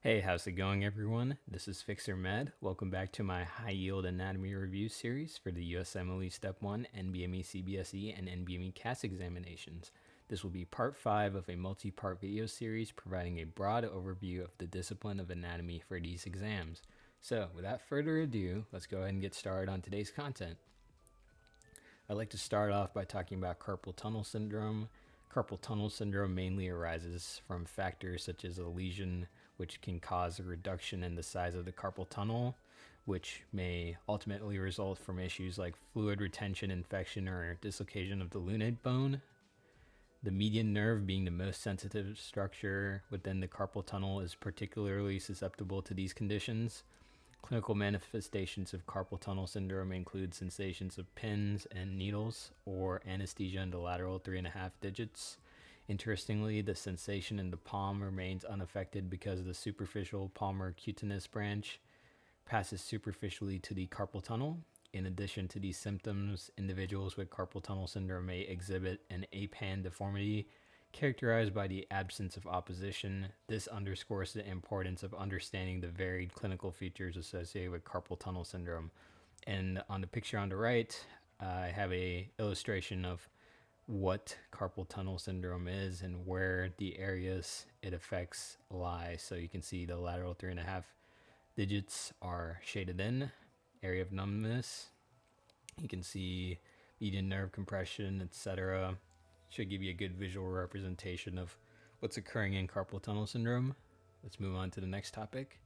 Hey, how's it going, everyone? This is FixerMed. Welcome back to my high yield anatomy review series for the USMLE Step 1, NBME CBSE, and NBME CAS examinations. This will be part 5 of a multi-part video series providing a broad overview of the discipline of anatomy for these exams. So, without further ado, let's go ahead and get started on today's content. I'd like to start off by talking about carpal tunnel syndrome. Carpal tunnel syndrome mainly arises from factors such as a lesion which can cause a reduction in the size of the carpal tunnel, which may ultimately result from issues like fluid retention, infection, or dislocation of the lunate bone. The median nerve, being the most sensitive structure within the carpal tunnel, is particularly susceptible to these conditions. Clinical manifestations of carpal tunnel syndrome include sensations of pins and needles or anesthesia in the lateral 3.5 digits. Interestingly, the sensation in the palm remains unaffected because the superficial palmar cutaneous branch passes superficially to the carpal tunnel. In addition to these symptoms, individuals with carpal tunnel syndrome may exhibit an APAN deformity characterized by the absence of opposition. This underscores the importance of understanding the varied clinical features associated with carpal tunnel syndrome. And on the picture on the right, I have an illustration of what carpal tunnel syndrome is and where the areas it affects lie. So you can see the lateral 3.5 digits are shaded in, area of numbness. You can see median nerve compression, etc. Should give you a good visual representation of what's occurring in carpal tunnel syndrome. Let's move on to the next topic.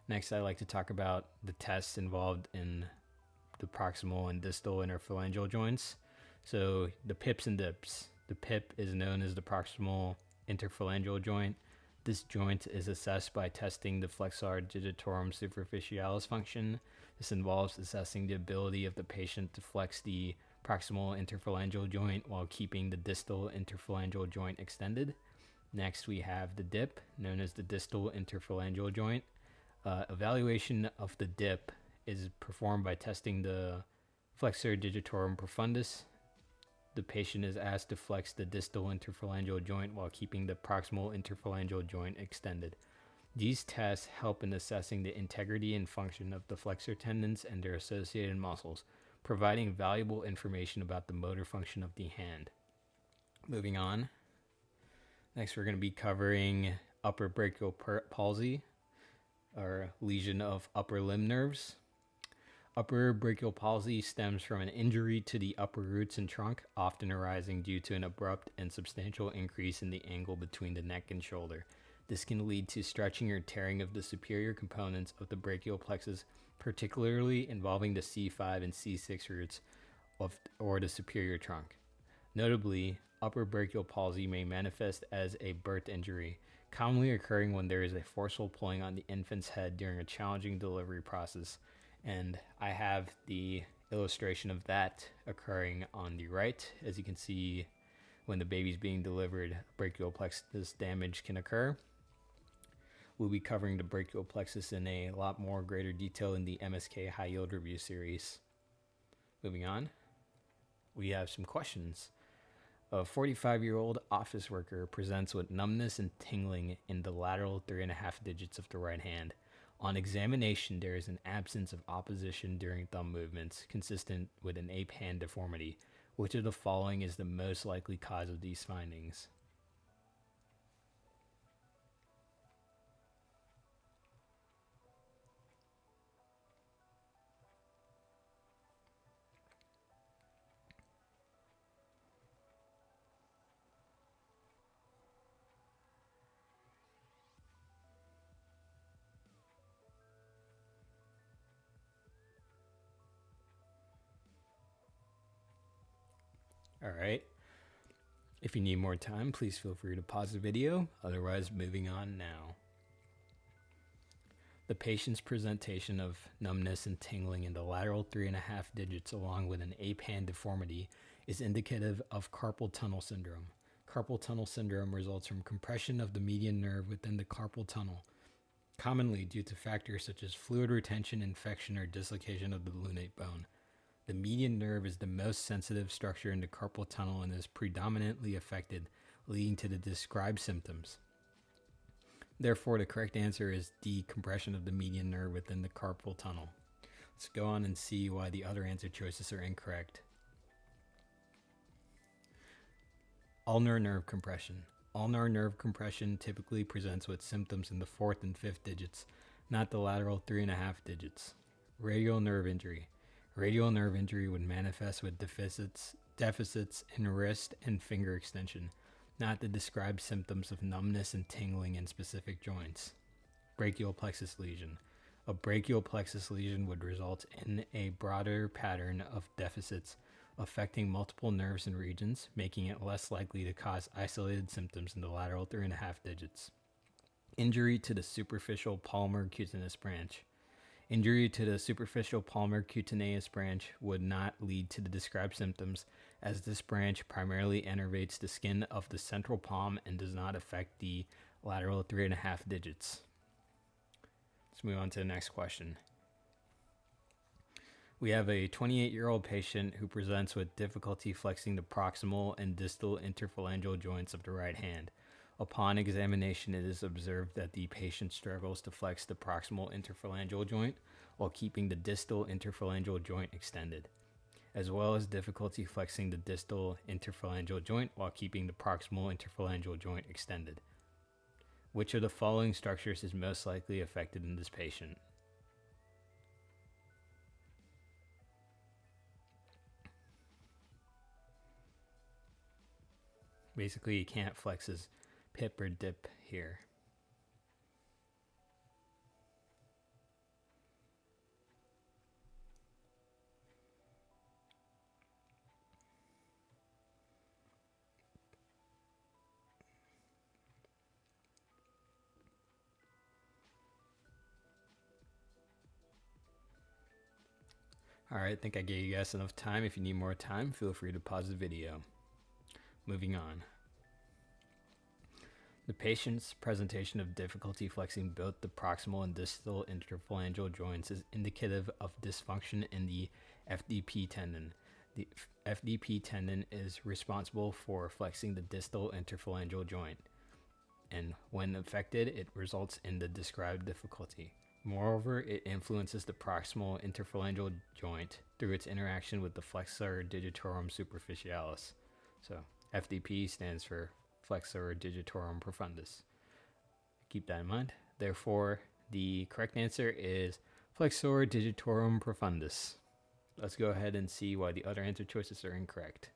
Next, I'd like to talk about the tests involved in the proximal and distal interphalangeal joints. So the PIPs and DIPs. The PIP is known as the Proximal Interphalangeal joint. This joint is assessed by testing the flexor digitorum superficialis function. This involves assessing the ability of the patient to flex the proximal interphalangeal joint while keeping the distal interphalangeal joint extended. Next, we have the DIP, known as the distal interphalangeal joint. Evaluation of the DIP is performed by testing the flexor digitorum profundus. The patient is asked to flex the distal interphalangeal joint while keeping the proximal interphalangeal joint extended. These tests help in assessing the integrity and function of the flexor tendons and their associated muscles, providing valuable information about the motor function of the hand. Moving on. Next, we're going to be covering Upper Brachial Palsy, or lesion of upper limb nerves. Upper brachial palsy stems from an injury to the upper roots and trunk, often arising due to an abrupt and substantial increase in the angle between the neck and shoulder. This can lead to stretching or tearing of the superior components of the brachial plexus, particularly involving the C5 and C6 roots or the superior trunk. Notably, upper brachial palsy may manifest as a birth injury, commonly occurring when there is a forceful pulling on the infant's head during a challenging delivery process. And I have the illustration of that occurring on the right. As you can see, when the baby's being delivered, brachial plexus damage can occur. We'll be covering the brachial plexus in a lot more greater detail in the MSK High Yield Review series. Moving on, we have some questions. A 45-year-old office worker presents with numbness and tingling in the lateral 3.5 digits of the right hand. On examination, there is an absence of opposition during thumb movements, consistent with an APAN deformity. Which of the following is the most likely cause of these findings? All right. If you need more time, please feel free to pause the video. Otherwise, moving on now. The patient's presentation of numbness and tingling in the lateral 3.5 digits along with an APAN deformity is indicative of carpal tunnel syndrome. Carpal tunnel syndrome results from compression of the median nerve within the carpal tunnel, commonly due to factors such as fluid retention, infection, or dislocation of the lunate bone. The median nerve is the most sensitive structure in the carpal tunnel and is predominantly affected, leading to the described symptoms. Therefore, the correct answer is decompression of the median nerve within the carpal tunnel. Let's go on and see why the other answer choices are incorrect. Ulnar nerve compression. Ulnar nerve compression typically presents with symptoms in the 4th and 5th digits, not the lateral 3.5 digits. Radial nerve injury. Radial nerve injury would manifest with deficits in wrist and finger extension, not the described symptoms of numbness and tingling in specific joints. Brachial plexus lesion. A brachial plexus lesion would result in a broader pattern of deficits affecting multiple nerves and regions, making it less likely to cause isolated symptoms in the lateral 3.5 digits. Injury to the superficial palmar cutaneous branch. Injury to the superficial palmar cutaneous branch would not lead to the described symptoms, as this branch primarily innervates the skin of the central palm and does not affect the lateral 3.5 digits. Let's move on to the next question. We have a 28-year-old patient who presents with difficulty flexing the proximal and distal interphalangeal joints of the right hand. Upon examination, it is observed that the patient struggles to flex the proximal interphalangeal joint while keeping the distal interphalangeal joint extended, as well as difficulty flexing the distal interphalangeal joint while keeping the proximal interphalangeal joint extended. Which of the following structures is most likely affected in this patient? Basically, he can't flex his PIP or DIP here. Alright, I think I gave you guys enough time. If you need more time, feel free to pause the video. Moving on. The patient's presentation of difficulty flexing both the proximal and distal interphalangeal joints is indicative of dysfunction in the FDP tendon. The FDP tendon is responsible for flexing the distal interphalangeal joint, and when affected, it results in the described difficulty. Moreover, it influences the proximal interphalangeal joint through its interaction with the flexor digitorum superficialis. So, FDP stands for flexor digitorum profundus. Keep that in mind. Therefore, the correct answer is flexor digitorum profundus. Let's go ahead and see why the other answer choices are incorrect.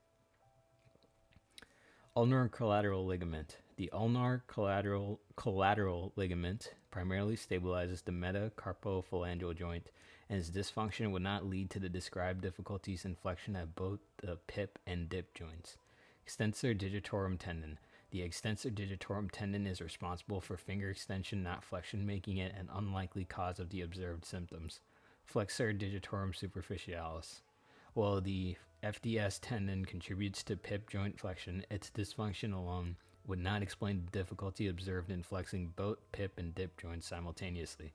Ulnar collateral ligament. The ulnar collateral ligament primarily stabilizes the metacarpophalangeal joint, and its dysfunction would not lead to the described difficulties in flexion at both the PIP and DIP joints. Extensor digitorum tendon. The extensor digitorum tendon is responsible for finger extension, not flexion, making it an unlikely cause of the observed symptoms. Flexor digitorum superficialis. While the FDS tendon contributes to PIP joint flexion, its dysfunction alone would not explain the difficulty observed in flexing both PIP and DIP joints simultaneously.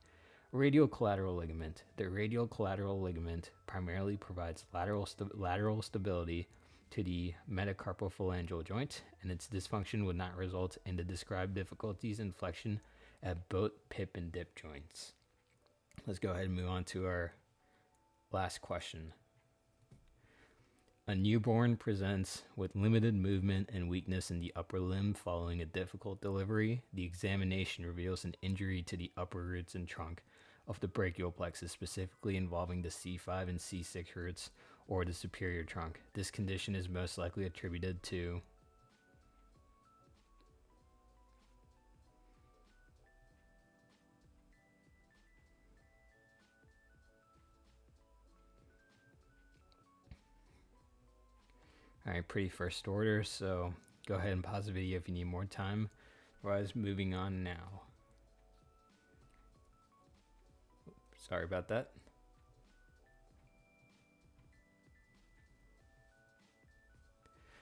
Radial collateral ligament. The radial collateral ligament primarily provides lateral stability to the metacarpophalangeal joint, and its dysfunction would not result in the described difficulties in flexion at both PIP and DIP joints. Let's go ahead and move on to our last question. A newborn presents with limited movement and weakness in the upper limb following a difficult delivery. The examination reveals an injury to the upper roots and trunk of the brachial plexus, specifically involving the C5 and C6 roots or the superior trunk. This condition is most likely attributed to Alright, pretty first order, so go ahead and pause the video if you need more time. Otherwise, moving on now. Sorry about that.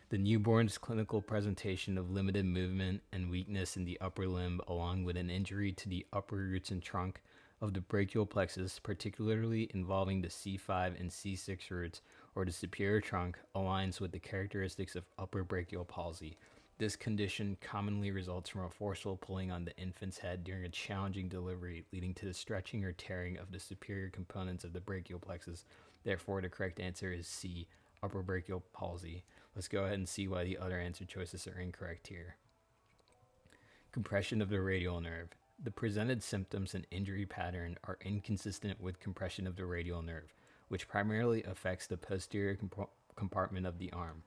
The newborn's clinical presentation of limited movement and weakness in the upper limb, along with an injury to the upper roots and trunk of the brachial plexus, particularly involving the C5 and C6 roots or the superior trunk, aligns with the characteristics of upper brachial palsy. This condition commonly results from a forceful pulling on the infant's head during a challenging delivery, leading to the stretching or tearing of the superior components of the brachial plexus. Therefore, the correct answer is C, upper brachial palsy. Let's go ahead and see why the other answer choices are incorrect here. Compression of the radial nerve. The presented symptoms and injury pattern are inconsistent with compression of the radial nerve, which primarily affects the posterior compartment of the arm.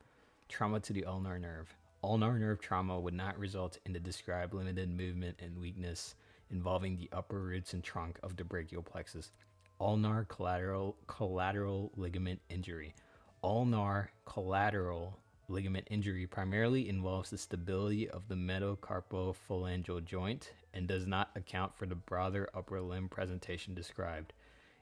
Trauma to the ulnar nerve. Ulnar nerve trauma would not result in the described limited movement and weakness involving the upper roots and trunk of the brachial plexus. Ulnar collateral ligament injury. Ulnar collateral ligament injury primarily involves the stability of the metacarpophalangeal joint and does not account for the broader upper limb presentation described.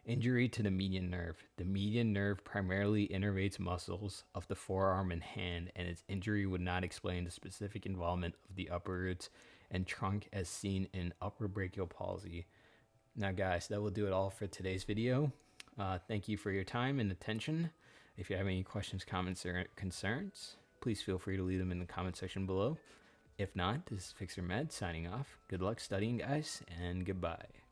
Injury to the median nerve. The median nerve primarily innervates muscles of the forearm and hand, and its injury would not explain the specific involvement of the upper roots and trunk as seen in upper brachial palsy. Now guys, that will do it all for today's video. Thank you for your time and attention. If you have any questions, comments, or concerns, please feel free to leave them in the comment section below. If not, this is FixerMed signing off. Good luck studying, guys, and goodbye.